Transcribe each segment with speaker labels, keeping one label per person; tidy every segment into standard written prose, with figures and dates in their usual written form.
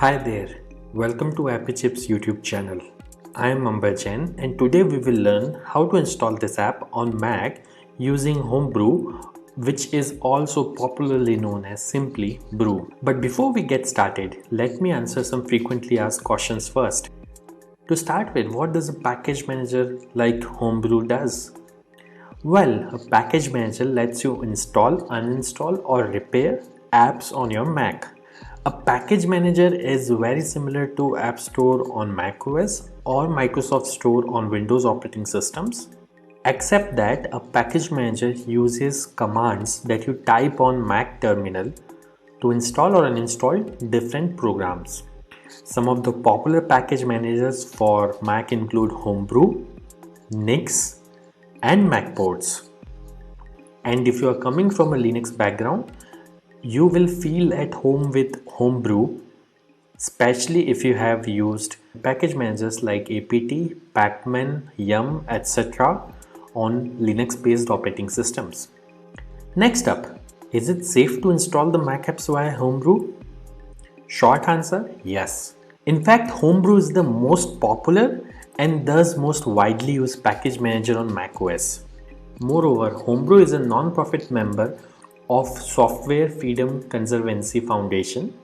Speaker 1: Hi there, welcome to Appy Chips YouTube channel. I am Ambajan and today we will learn how to install this app on Mac using Homebrew, which is also popularly known as simply Brew. But before we get started, let me answer some frequently asked questions first. To start with, what does a package manager like Homebrew does? Well, a package manager lets you install, uninstall or repair apps on your Mac. A package manager is very similar to App Store on macOS or Microsoft Store on Windows operating systems, except that a package manager uses commands that you type on Mac terminal to install or uninstall different programs. Some of the popular package managers for Mac include Homebrew, Nix, and Macports. And if you are coming from a Linux background, you will feel at home with Homebrew, especially if you have used package managers like apt, pacman, yum, etc. on Linux based operating systems. Next up, is it safe to install the Mac apps via Homebrew? Short answer, yes. In fact, Homebrew is the most popular and thus most widely used package manager on macOS. Moreover, Homebrew is a non-profit member of Software Freedom Conservancy Foundation,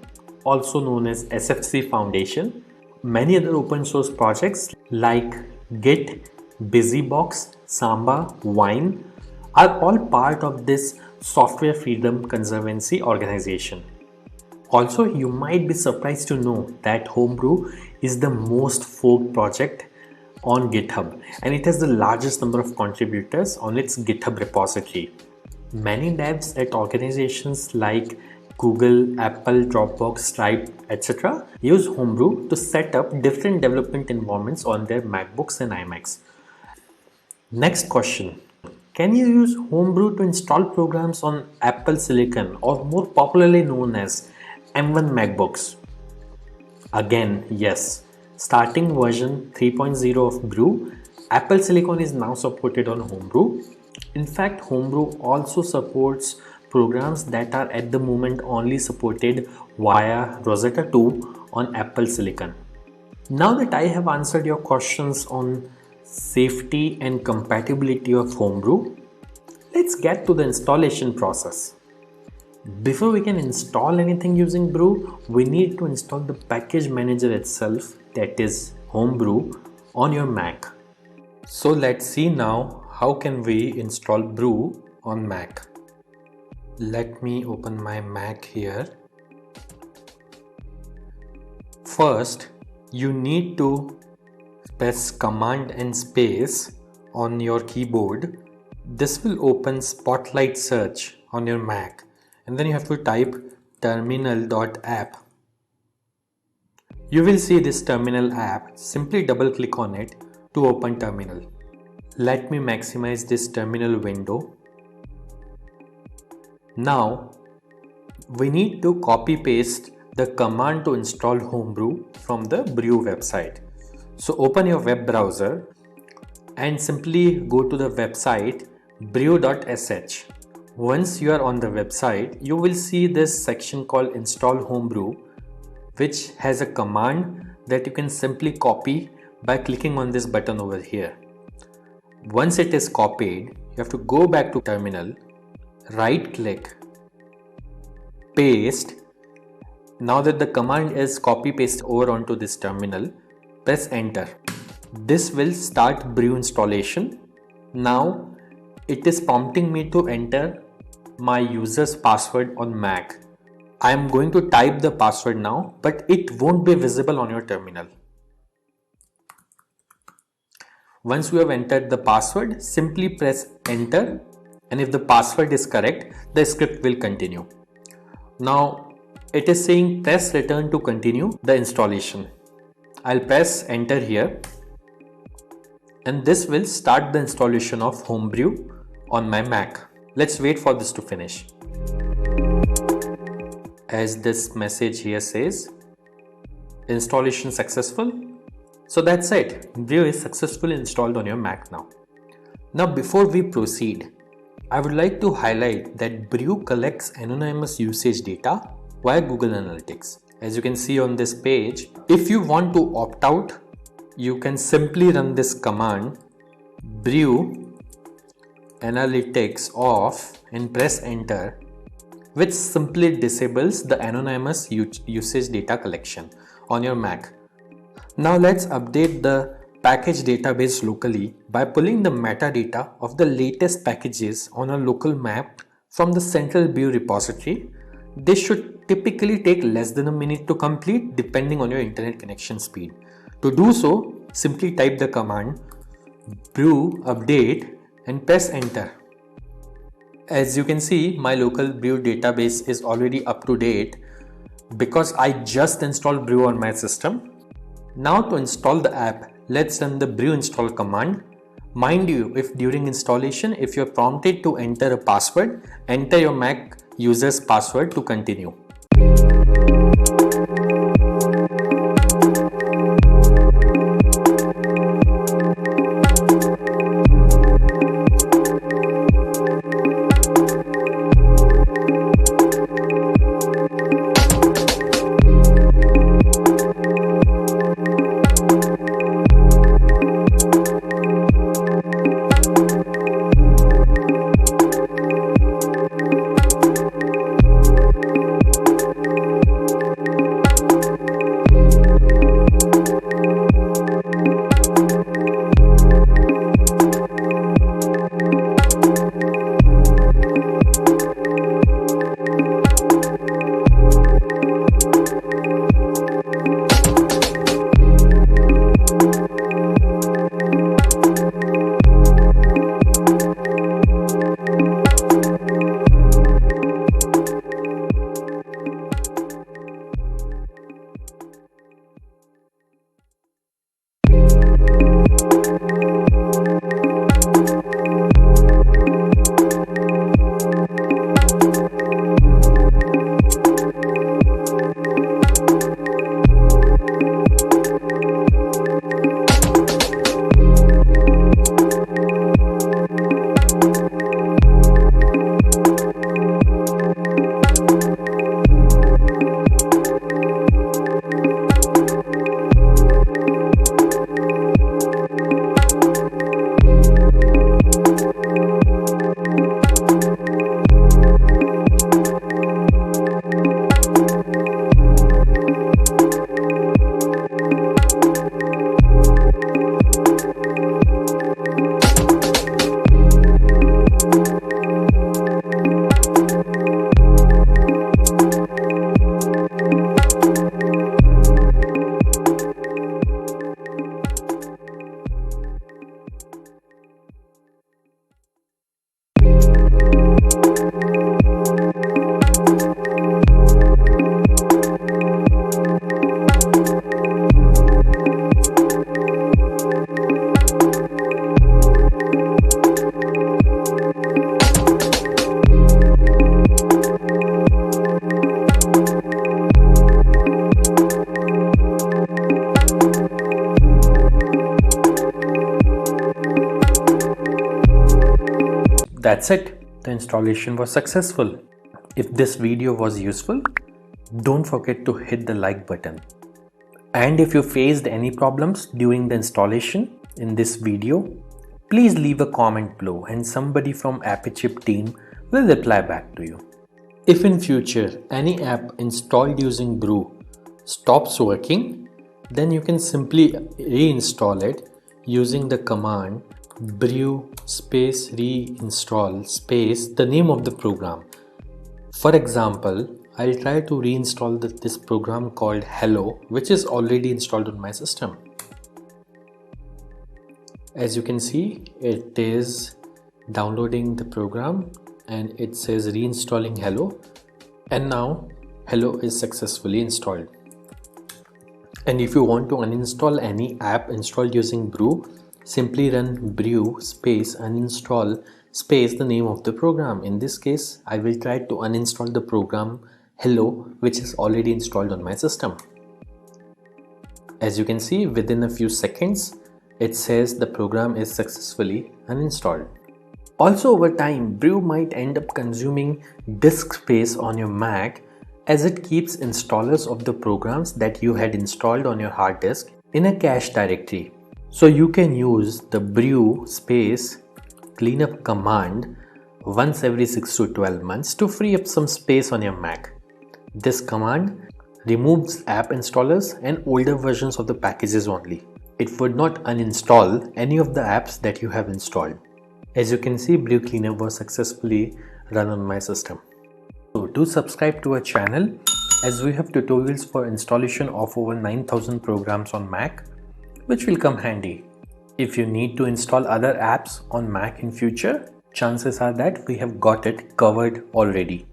Speaker 1: also known as SFC Foundation. Many other open source projects like Git, Busybox, Samba, Wine are all part of this Software Freedom Conservancy organization. Also, you might be surprised to know that Homebrew is the most forked project on GitHub and it has the largest number of contributors on its GitHub repository. Many devs at organizations like Google, Apple, Dropbox, Stripe, etc. use Homebrew to set up different development environments on their MacBooks and iMacs. Next question. Can you use Homebrew to install programs on Apple Silicon or more popularly known as M1 MacBooks? Again, yes. Starting version 3.0 of Brew, Apple Silicon is now supported on Homebrew. In fact, Homebrew also supports programs that are at the moment only supported via Rosetta 2 on Apple Silicon. Now that I have answered your questions on safety and compatibility of Homebrew, let's get to the installation process. Before we can install anything using Brew, we need to install the package manager itself, that is Homebrew, on your Mac. So let's see now how can we install Brew on Mac. Let me open my Mac here. First, you need to press Command and space on your keyboard. This will open Spotlight Search on your Mac. And then you have to type terminal.app. You will see this terminal app. Simply double click on it to open terminal. Let me maximize this terminal window. Now we need to copy paste the command to install Homebrew from the Brew website. So open your web browser and simply go to the website brew.sh. Once you are on the website, you will see this section called Install Homebrew, which has a command that you can simply copy by clicking on this button over here. Once it is copied, you have to go back to terminal, right click, paste. Now that the command is copy paste over onto this terminal, press enter. This will start Brew installation. Now it is prompting me to enter my user's password on Mac. I am going to type the password now, but it won't be visible on your terminal. Once you have entered the password, simply press enter, and if the password is correct, the script will continue. Now it is saying press return to continue the installation. I'll press enter here, and this will start the installation of Homebrew on my Mac. Let's wait for this to finish. As this message here says, installation successful. So that's it. Brew is successfully installed on your Mac now. Now before we proceed, I would like to highlight that Brew collects anonymous usage data via Google Analytics. As you can see on this page, if you want to opt out, you can simply run this command brew analytics off and press enter, which simply disables the anonymous usage data collection on your Mac. Now let's update the package database locally by pulling the metadata of the latest packages on a local map from the central brew repository. This should typically take less than a minute to complete depending on your internet connection speed. To do so, simply type the command brew update and press enter. As you can see, my local brew database is already up to date because I just installed brew on my system. Now to install the app, let's run the brew install command. Mind you, if during installation, if you're prompted to enter a password, enter your Mac user's password to continue. That's it. The installation was successful. If this video was useful, don't forget to hit the like button. And if you faced any problems during the installation in this video, please leave a comment below and somebody from AppyChip team will reply back to you. If in future any app installed using brew stops working, then you can simply reinstall it using the command brew space reinstall space the name of the program. For example, I'll try to reinstall this program called Hello, which is already installed on my system. As you can see, it is downloading the program and it says reinstalling Hello, and now Hello is successfully installed. And if you want to uninstall any app installed using brew, simply run brew space uninstall space the name of the program. In this case, I will try to uninstall the program Hello, which is already installed on my system. As you can see, within a few seconds, it says the program is successfully uninstalled. Also, over time, brew might end up consuming disk space on your Mac as it keeps installers of the programs that you had installed on your hard disk in a cache directory. So you can use the brew space cleanup command once every 6 to 12 months to free up some space on your Mac. This command removes app installers and older versions of the packages only. It would not uninstall any of the apps that you have installed. As you can see, brew cleanup was successfully run on my system. So do subscribe to our channel, as we have tutorials for installation of over 9,000 programs on Mac, which will come handy. If you need to install other apps on Mac in future, chances are that we have got it covered already.